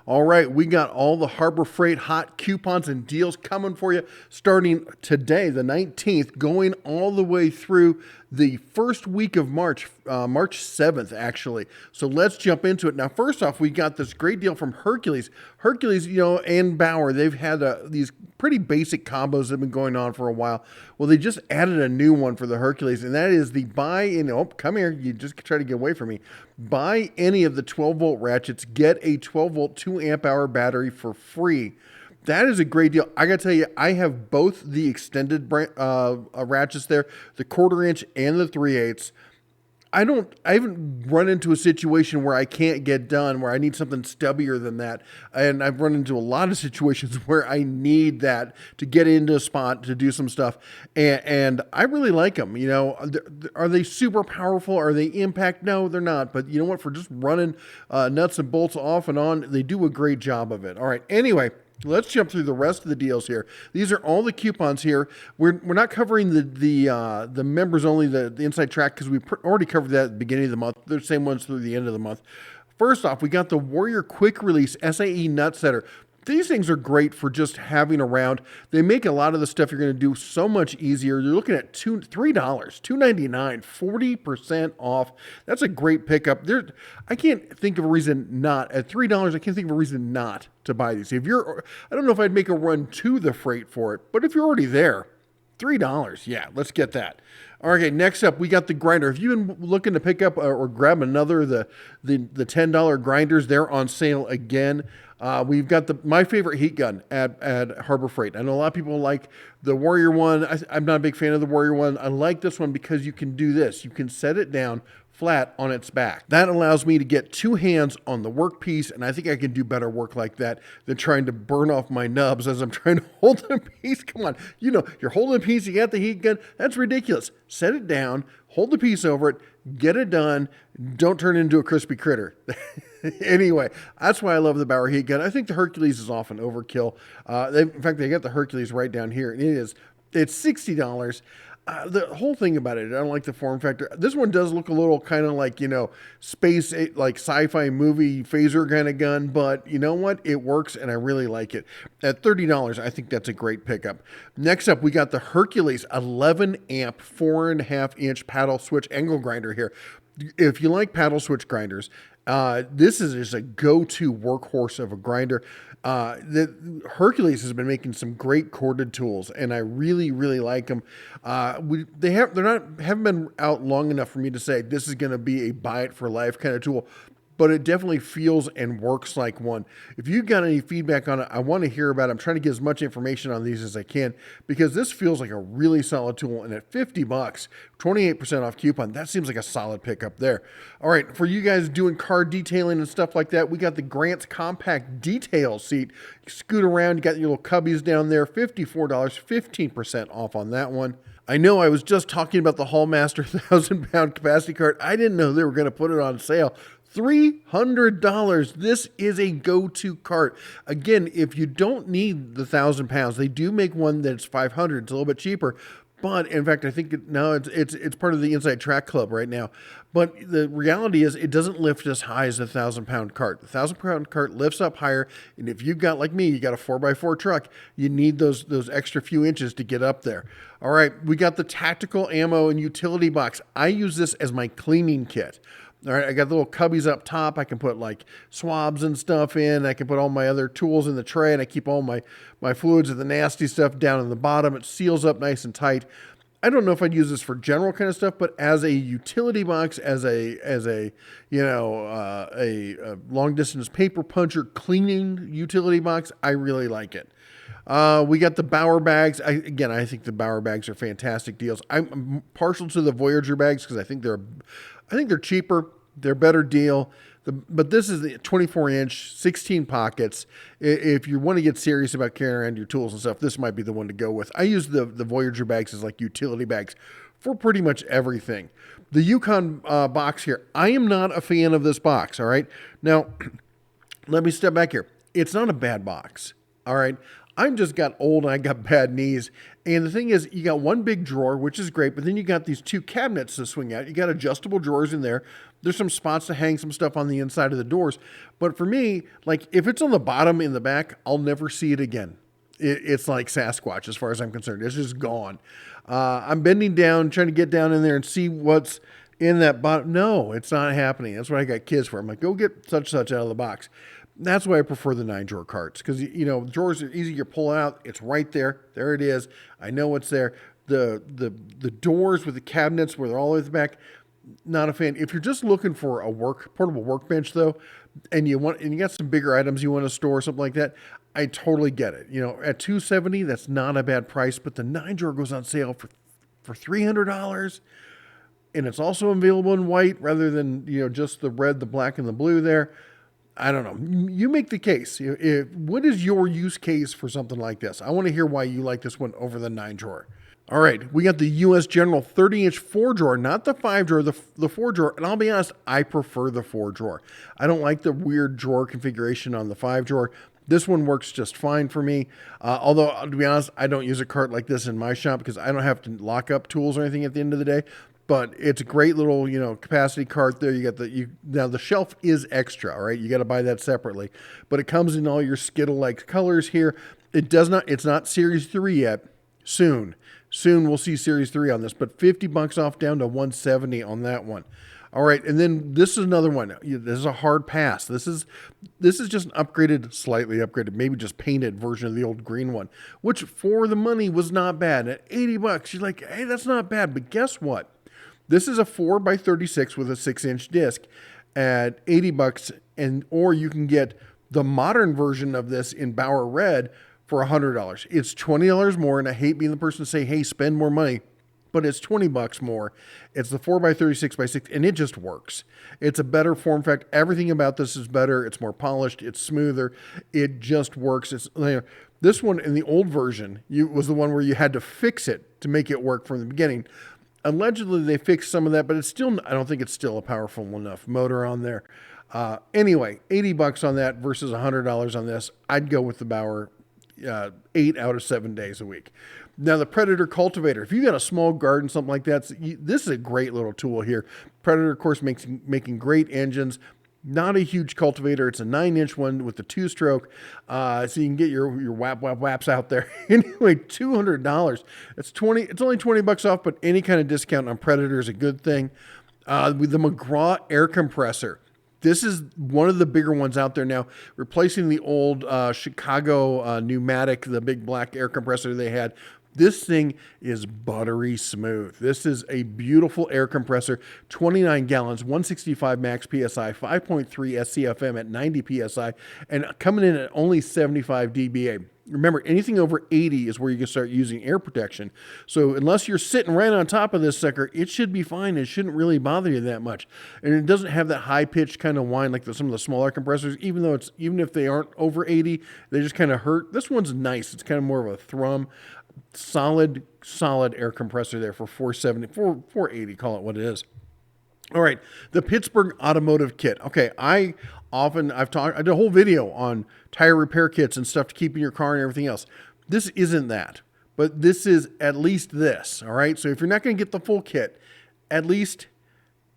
All right, we got all the Harbor Freight hot coupons and deals coming for you starting today, the 19th, going all the way through the first week of March, March 7th, actually. So let's jump into it. Now, first off, we got this great deal from Hercules. Hercules, and Bauer, they've had these pretty basic combos that have been going on for a while. Well, they just added a new one for the Hercules, and that is the come here, you just try to get away from me. Buy any of the 12-volt ratchets, get a 12-volt 2-amp-hour battery for free. That is a great deal. I got to tell you, I have both the extended ratchets there, the 1/4 inch and the 3/8. I haven't run into a situation where I can't get done, where I need something stubbier than that. And I've run into a lot of situations where I need that to get into a spot to do some stuff. And I really like them. Are they super powerful? Are they impact? No, they're not. But you know what? For just running nuts and bolts off and on, they do a great job of it. All right. Anyway, let's jump through the rest of the deals here. These are all the coupons here. We're not covering the members only, the inside track, because we already covered that at the beginning of the month. They're the same ones through the end of the month. First off, we got the Warrior Quick Release SAE Nut Setter. These things are great for just having around. They make a lot of the stuff you're going to do so much easier. You're looking at $3, $2.99, 40% off. That's a great pickup. I can't think of a reason not at $3. I can't think of a reason not to buy these. I don't know if I'd make a run to the freight for it, but if you're already there, $3, yeah, let's get that. Okay, next up, we got the grinder. If you've been looking to pick up or grab another, the $10 grinders, they're on sale again. We've got my favorite heat gun at Harbor Freight. I know a lot of people like the Warrior one. I'm not a big fan of the Warrior one. I like this one because you can do this. You can set it down flat on its back. That allows me to get two hands on the workpiece, and I think I can do better work like that than trying to burn off my nubs as I'm trying to hold the piece. Come on, you're holding a piece, you got the heat gun. That's ridiculous. Set it down, hold the piece over it, get it done. Don't turn it into a crispy critter. Anyway, that's why I love the Bauer heat gun. I think the Hercules is often overkill. In fact, they got the Hercules right down here, and it's $60. The whole thing about it, I don't like the form factor. This one does look a little kind of like, space, like sci-fi movie phaser kind of gun, but you know what? It works, and I really like it. At $30, I think that's a great pickup. Next up, we got the Hercules 11-amp 4.5-inch paddle switch angle grinder here. If you like paddle switch grinders, this is just a go-to workhorse of a grinder. The Hercules has been making some great corded tools, and I really, really like them. Haven't been out long enough for me to say this is going to be a buy it for life kind of tool, but it definitely feels and works like one. If you've got any feedback on it, I want to hear about it. I'm trying to get as much information on these as I can because this feels like a really solid tool. And at $50, 28% off coupon, that seems like a solid pickup there. All right, for you guys doing car detailing and stuff like that, we got the Grant's Compact Detail Seat. You scoot around, you got your little cubbies down there, $54, 15% off on that one. I know I was just talking about the Hallmaster 1,000-pound capacity cart. I didn't know they were going to put it on sale. $300. This is a go-to cart. Again, if you don't need the 1,000 pounds, they do make one that's 500. It's a little bit cheaper. But in fact, I think it's part of the Inside Track Club right now. But the reality is it doesn't lift as high as the 1,000-pound cart. The 1,000-pound cart lifts up higher. And if you've got, like me, you got a 4x4 truck, you need those extra few inches to get up there. All right, we got the tactical ammo and utility box. I use this as my cleaning kit. All right, I got the little cubbies up top. I can put like swabs and stuff in. I can put all my other tools in the tray, and I keep all my fluids and the nasty stuff down in the bottom. It seals up nice and tight. I don't know if I'd use this for general kind of stuff, but as a utility box, as a long distance paper puncher cleaning utility box, I really like it. We got the Bauer bags. I think the Bauer bags are fantastic deals. I'm partial to the Voyager bags because I think they're cheaper. They're a better deal. But this is the 24-inch, 16 pockets. If you want to get serious about carrying around your tools and stuff, this might be the one to go with. I use the Voyager bags as like utility bags for pretty much everything. The Yukon box here, I am not a fan of this box, all right? Now, let me step back here. It's not a bad box, all right? I just got old and I got bad knees. And the thing is, you got one big drawer, which is great, but then you got these two cabinets to swing out. You got adjustable drawers in there. There's some spots to hang some stuff on the inside of the doors. But for me, like if it's on the bottom in the back, I'll never see it again. It's like Sasquatch as far as I'm concerned. It's just gone. I'm bending down, trying to get down in there and see what's in that bottom. No, it's not happening. That's what I got kids for. I'm like, go get such out of the box. That's why I prefer the 9-drawer carts, because drawers are easy. You pull it out, it's right there. There it is. I know it's there. The doors with the cabinets where they're all the way at the back, not a fan. If you're just looking for a portable workbench though, and you got some bigger items you want to store, something like that, I totally get it. At $270, that's not a bad price, but the 9-drawer goes on sale for $300. And it's also available in white rather than, just the red, the black, and the blue there. I don't know. You make the case. What is your use case for something like this? I want to hear why you like this one over the 9-drawer. All right, we got the U.S. General 30-inch 4-drawer, not the 5-drawer, the 4-drawer. And I'll be honest, I prefer the 4-drawer. I don't like the weird drawer configuration on the 5-drawer. This one works just fine for me. Although, to be honest, I don't use a cart like this in my shop because I don't have to lock up tools or anything at the end of the day. But it's a great little, capacity cart there. You got now the shelf is extra, all right? You got to buy that separately. But it comes in all your Skittle-like colors here. It's not Series 3 yet. Soon we'll see Series 3 on this, but $50 off down to $170 on that one. All right, and then this is another one. This is a hard pass. This is just an slightly upgraded, maybe just painted version of the old green one, which for the money was not bad. At $80, you're like, hey, that's not bad. But guess what? This is a 4x36 with a 6-inch disc at $80, or you can get the modern version of this in Bauer Red for $100. It's $20 more, and I hate being the person to say, hey, spend more money, but it's $20 more. It's the 4x36x6, and it just works. It's a better form factor. Everything about this is better. It's more polished. It's smoother. It just works. This one in the old version was the one where you had to fix it to make it work from the beginning. Allegedly, they fixed some of that, but I don't think it's still a powerful enough motor on there. Anyway, $80 on that versus $100 on this. I'd go with the Bauer 8 out of 7 days a week. Now, the Predator cultivator, if you got a small garden, something like that, this is a great little tool here. Predator, of course, making great engines. Not a huge cultivator. It's a 9-inch one with the 2-stroke. So you can get your whaps out there. Anyway, $200. It's only $20 off, but any kind of discount on Predator is a good thing. With the McGraw air compressor. This is one of the bigger ones out there now, replacing the old Chicago pneumatic, the big black air compressor they had. This thing is buttery smooth. This is a beautiful air compressor, 29 gallons, 165 max PSI, 5.3 SCFM at 90 PSI, and coming in at only 75 dBA. Remember, anything over 80 is where you can start using air protection. So unless you're sitting right on top of this sucker, it should be fine. It shouldn't really bother you that much. And it doesn't have that high-pitched kind of whine like some of the smaller compressors, even if they aren't over 80, they just kind of hurt. This one's nice. It's kind of more of a thrum. Solid air compressor there for $480, call it what it is. All right, the Pittsburgh Automotive Kit. Okay, I did a whole video on tire repair kits and stuff to keep in your car and everything else. This isn't that, but this is at least this, all right? So if you're not going to get the full kit, at least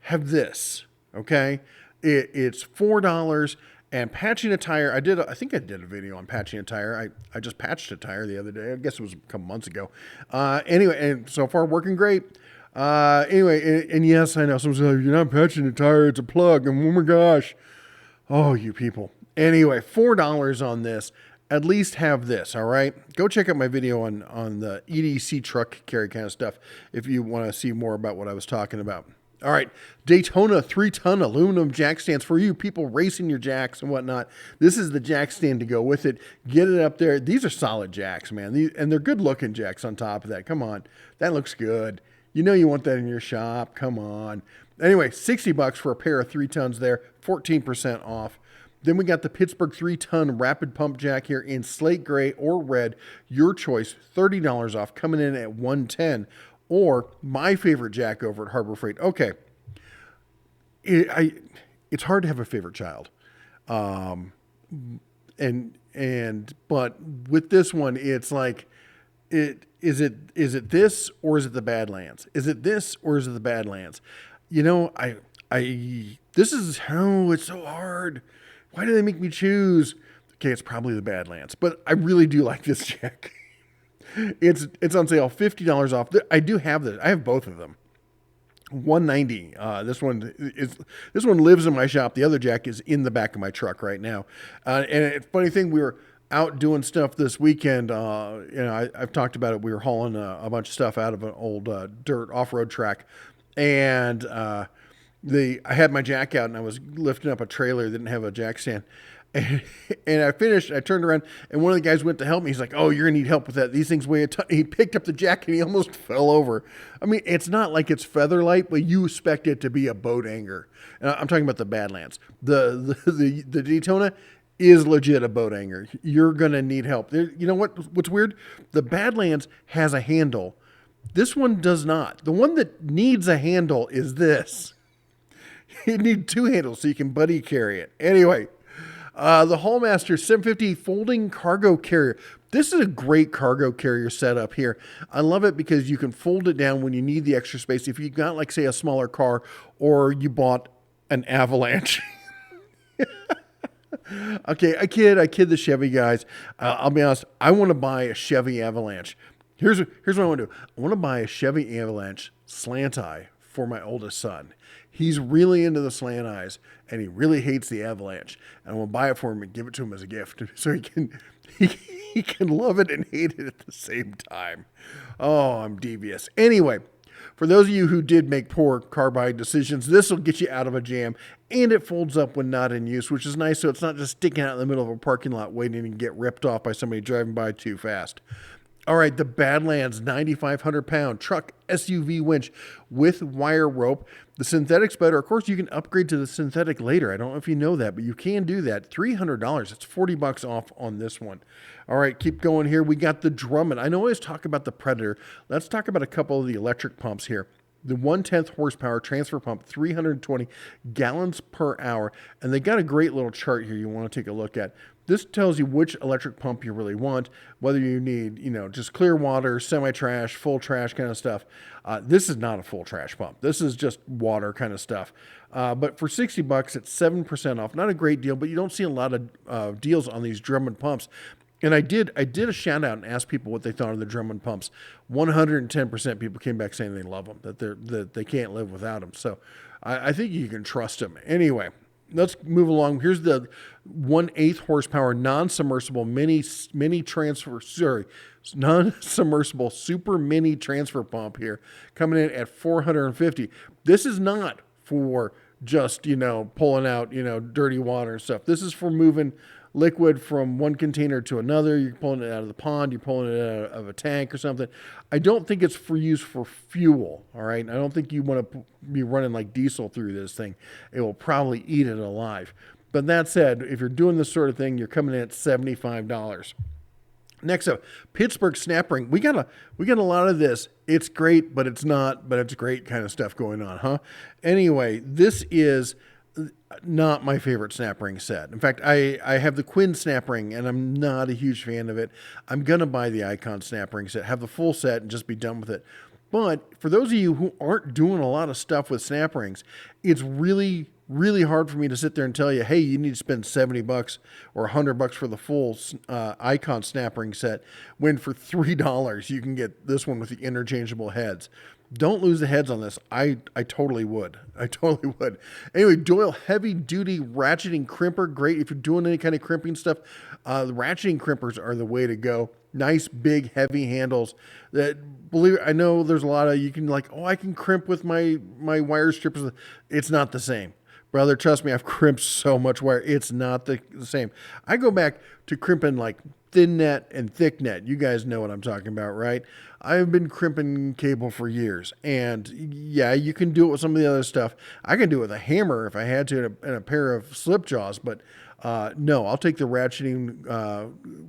have this, okay? It's $4. And patching a tire, I think I did a video on patching a tire. I just patched a tire the other day. I guess it was a couple months ago. Anyway, and so far working great. Anyway, and yes, I know someone's like, you're not patching a tire, it's a plug. And oh my gosh. Oh, you people. Anyway, $4 on this. At least have this, all right? Go check out my video on the EDC truck carry kind of stuff if you want to see more about what I was talking about. All right, Daytona 3-ton aluminum jack stands for you people racing your jacks and whatnot. This is the jack stand to go with it. Get it up there. These are solid jacks, man. And they're good-looking jacks on top of that. Come on. That looks good. You know you want that in your shop. Come on. Anyway, $60 for a pair of 3-tons there, 14% off. Then we got the Pittsburgh 3-ton rapid pump jack here in slate gray or red. Your choice, $30 off, coming in at $110. Or my favorite jack over at Harbor Freight. Okay, it's hard to have a favorite child, but with this one, it's like, is it this or is it the Badlands? Is it this or is it the Badlands? I This is how it's so hard. Why do they make me choose? Okay, it's probably the Badlands, but I really do like this jack. It's on sale, $50 off. I do have this. I have both of them. 190. This one lives in my shop. The other jack is in the back of my truck right now. And funny thing, we were out doing stuff this weekend. I've talked about it. We were hauling a bunch of stuff out of an old dirt off-road track, and I had my jack out, and I was lifting up a trailer that didn't have a jack stand. And I finished, I turned around, and one of the guys went to help me. He's like, "Oh, you're going to need help with that. These things weigh a ton." He picked up the jack, and he almost fell over. I mean, it's not like it's feather light, but you expect it to be a boat anchor. And I'm talking about the Badlands. The Daytona is legit a boat anchor. You're going to need help. You know what's weird? The Badlands has a handle. This one does not. The one that needs a handle is this. You need two handles so you can buddy carry it. Anyway, the Hallmaster 750 folding cargo carrier. This is a great cargo carrier setup here. I love it because you can fold it down when you need the extra space. If you got, like, say, a smaller car, or you bought an Avalanche. Okay, I kid the Chevy guys. I'll be honest. I want to buy a Chevy Avalanche. Here's what I want to do. I want to buy a Chevy Avalanche slant eye for my oldest son. He's really into the slant eyes, and he really hates the Avalanche. And I will buy it for him and give it to him as a gift, so he can love it and hate it at the same time. Oh, I'm devious. Anyway, for those of you who did make poor car buying decisions, this will get you out of a jam, and it folds up when not in use, which is nice, so it's not just sticking out in the middle of a parking lot waiting to get ripped off by somebody driving by too fast. All right, the Badlands 9,500-pound truck SUV winch with wire rope. The synthetic's better. Of course, you can upgrade to the synthetic later. I don't know if you know that, but you can do that. $300. That's $40 off on this one. All right, keep going here. We got the Drummond. I know I always talk about the Predator. Let's talk about a couple of the electric pumps here. The 1/10 horsepower transfer pump, 320 gallons per hour. And they got a great little chart here you want to take a look at. This tells you which electric pump you really want, whether you need, just clear water, semi-trash, full trash kind of stuff. This is not a full trash pump. This is just water kind of stuff. But for $60, it's 7% off. Not a great deal, but you don't see a lot of deals on these Drummond pumps. And I did a shout out and ask people what they thought of the Drummond pumps. 110% people came back saying they love them, that they can't live without them. So I think you can trust them. Anyway, let's move along. Here's the 1/8 horsepower non-submersible non-submersible super mini transfer pump here, coming in at $450. This is not for just, pulling out, dirty water and stuff. This is for moving liquid from one container to another. You're pulling it out of the pond, you're pulling it out of a tank or something. I don't think it's for use for fuel, all right? I don't think you want to be running like diesel through this thing. It will probably eat it alive. But that said, if you're doing this sort of thing, you're coming in at $75. Next up, Pittsburgh snap ring. We got a lot of this. It's great, but it's not, but it's great kind of stuff going on, huh? Anyway, this is not my favorite snap ring set. In fact, I have the Quinn snap ring, and I'm not a huge fan of it. I'm going to buy the Icon snap ring set, have the full set, and just be done with it. But for those of you who aren't doing a lot of stuff with snap rings, it's really, really hard for me to sit there and tell you, hey, you need to spend $70 or $100 for the full Icon snap ring set, when for $3 you can get this one with the interchangeable heads. Don't lose the heads on this. I totally would. I totally would. Anyway, Doyle heavy duty ratcheting crimper. Great if you're doing any kind of crimping stuff. The ratcheting crimpers are the way to go. Nice, big, heavy handles. I know there's a lot of, you can I can crimp with my wire strippers. It's not the same. Brother, trust me, I've crimped so much wire. It's not the same. I go back to crimping like thin net and thick net. You guys know what I'm talking about, right? I've been crimping cable for years. And yeah, you can do it with some of the other stuff. I can do it with a hammer if I had to, and a pair of slip jaws. But no, I'll take the ratcheting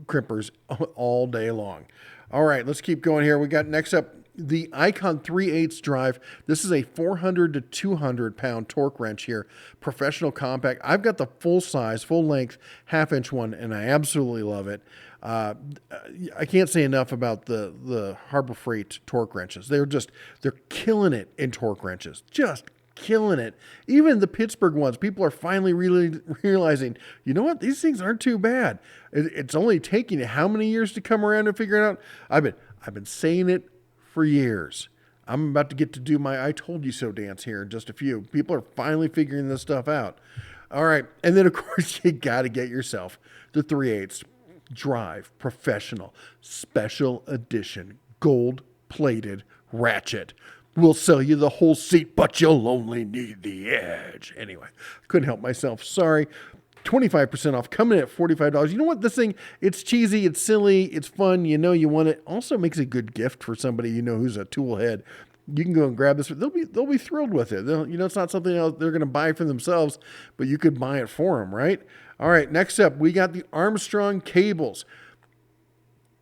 crimpers all day long. All right, let's keep going here. We got next up the Icon 3/8 drive. This is a 400 to 200 pound torque wrench here. Professional compact. I've got the full size, full length, half-inch one, and I absolutely love it. I can't say enough about the Harbor Freight torque wrenches. They're killing it in torque wrenches. Just killing it. Even the Pittsburgh ones, people are finally really realizing, you know what, these things aren't too bad. It's only taking you how many years to come around and figure it out? I've been saying it for years. I'm about to get to do my I told you so dance here in just a few. People are finally figuring this stuff out. All right. And then, of course, you got to get yourself the 3/8 Drive Professional Special Edition Gold Plated Ratchet. We'll sell you the whole seat, but you'll only need the edge. Anyway, couldn't help myself. Sorry. 25% off, coming in at $45. You know what? This thing, it's cheesy, it's silly, it's fun. You know you want it. Also makes a good gift for somebody you know who's a tool head. You can go and grab this. They'll be thrilled with it. It's not something else they're going to buy for themselves, but you could buy it for them, right? All right, next up, we got the Armstrong cables.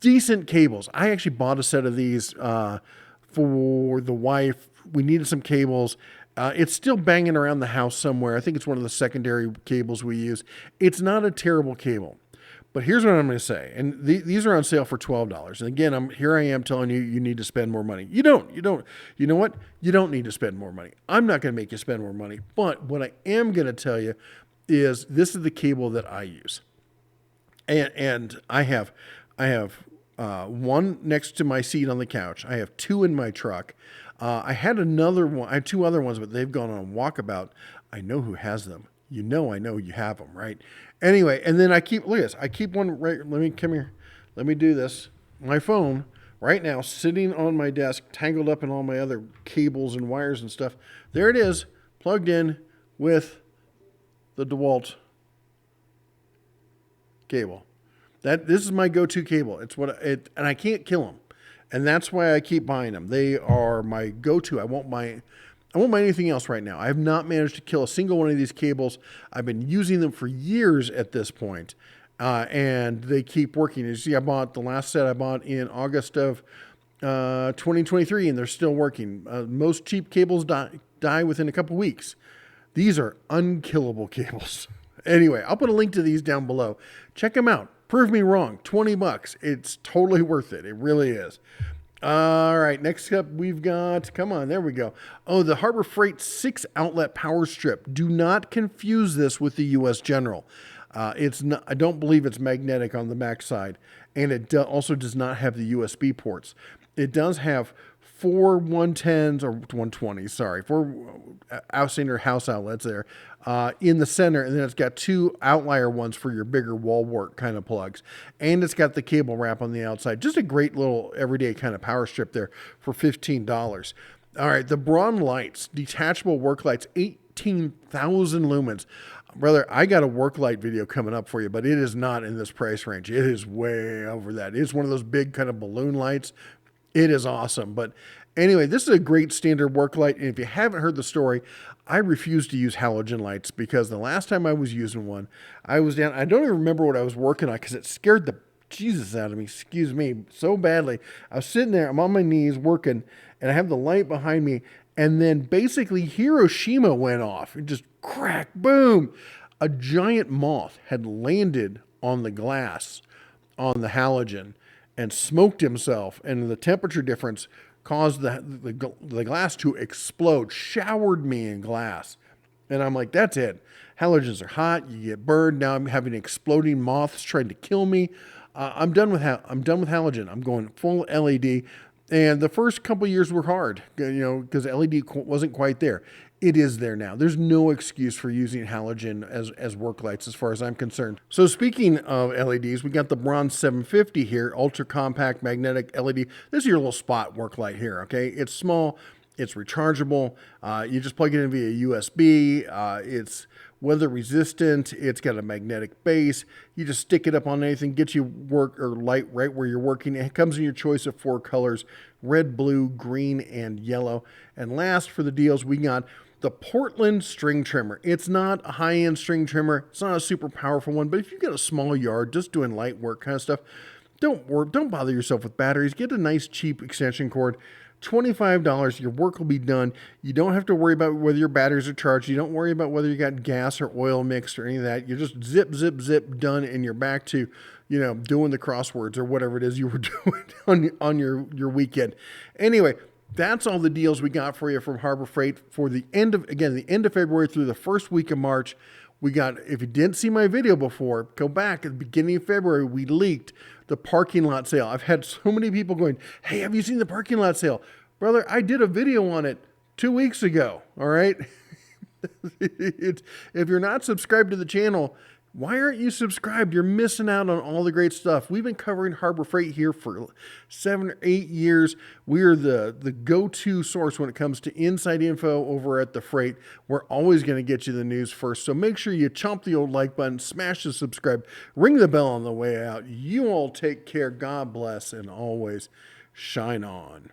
Decent cables. I actually bought a set of these for the wife. We needed some cables. It's still banging around the house somewhere. I think it's one of the secondary cables we use. It's not a terrible cable. But here's what I'm going to say. And these are on sale for $12. And again, here I am telling you, you need to spend more money. You don't. You know what? You don't need to spend more money. I'm not going to make you spend more money. But what I am going to tell you is this is the cable that I use. And I have one next to my seat on the couch. I have two in my truck. I had another one. I had two other ones, but they've gone on walkabout. I know who has them. I know you have them, right? Anyway, and then look at this. I keep one right. Let me come here. Let me do this. My phone right now sitting on my desk, tangled up in all my other cables and wires and stuff. There it is, plugged in with the DeWalt cable. This is my go-to cable. And I can't kill them. And that's why I keep buying them. They are my go-to. I won't buy anything else right now. I have not managed to kill a single one of these cables. I've been using them for years at this point, and they keep working. As you see, the last set I bought in August of 2023, and they're still working. Most cheap cables die within a couple weeks. These are unkillable cables. Anyway, I'll put a link to these down below. Check them out. Prove me wrong. $20. It's totally worth it. It really is. All right, next up we've got, come on, there we go. Oh, the Harbor Freight 6-outlet power strip. Do not confuse this with the U.S. General. It's not. I don't believe it's magnetic on the back side, and it also does not have the USB ports. It does have 4 110s or 120s, sorry, 4 outstander house outlets there in the center, and then it's got 2 outlier ones for your bigger wall work kind of plugs, and it's got the cable wrap on the outside. Just a great little everyday kind of power strip there for $15. All right, the Braun lights, detachable work lights, 18,000 lumens. Brother, I got a work light video coming up for you, but it is not in this price range. It is way over that. It's one of those big kind of balloon lights. It is awesome. But anyway, this is a great standard work light. And if you haven't heard the story, I refuse to use halogen lights because the last time I was using one, I was down. I don't even remember what I was working on because it scared the Jesus out of me, excuse me, so badly. I was sitting there, I'm on my knees working, and I have the light behind me. And then basically Hiroshima went off. It just crack, boom. A giant moth had landed on the glass on the halogen and smoked himself, and the temperature difference caused the glass to explode, showered me in glass. And I'm like, that's it. Halogens are hot, you get burned. Now I'm having exploding moths trying to kill me. I'm done with halogen. I'm going full LED. And the first couple of years were hard, because LED wasn't quite there. It is there now. There's no excuse for using halogen as work lights as far as I'm concerned. So speaking of LEDs, we got the Bronze 750 here, ultra compact magnetic LED. This is your little spot work light here, okay? It's small, it's rechargeable. You just plug it in via USB. It's weather resistant. It's got a magnetic base. You just stick it up on anything, get you work or light right where you're working. It comes in your choice of 4 colors: red, blue, green, and yellow. And last for the deals, we got the Portland string trimmer. It's not a high-end string trimmer. It's not a super powerful one, but if you've got a small yard, just doing light work kind of stuff, don't bother yourself with batteries. Get a nice cheap extension cord. $25, your work will be done. You don't have to worry about whether your batteries are charged. You don't worry about whether you got gas or oil mixed or any of that. You're just zip, zip, zip, done, and you're back to, doing the crosswords or whatever it is you were doing on your weekend. Anyway, That's all the deals we got for you from Harbor Freight for the end of February through the first week of March. We got, if you didn't see my video before, go back at the beginning of February, we leaked the parking lot sale. I've had so many people going, hey, have you seen the parking lot sale? Brother, I did a video on it 2 weeks ago, all right? If you're not subscribed to the channel, why aren't you subscribed? You're missing out on all the great stuff. We've been covering Harbor Freight here for 7 or 8 years. We're the go-to source when it comes to inside info over at the Freight. We're always going to get you the news first. So make sure you chomp the old like button, smash the subscribe, ring the bell on the way out. You all take care. God bless, and always shine on.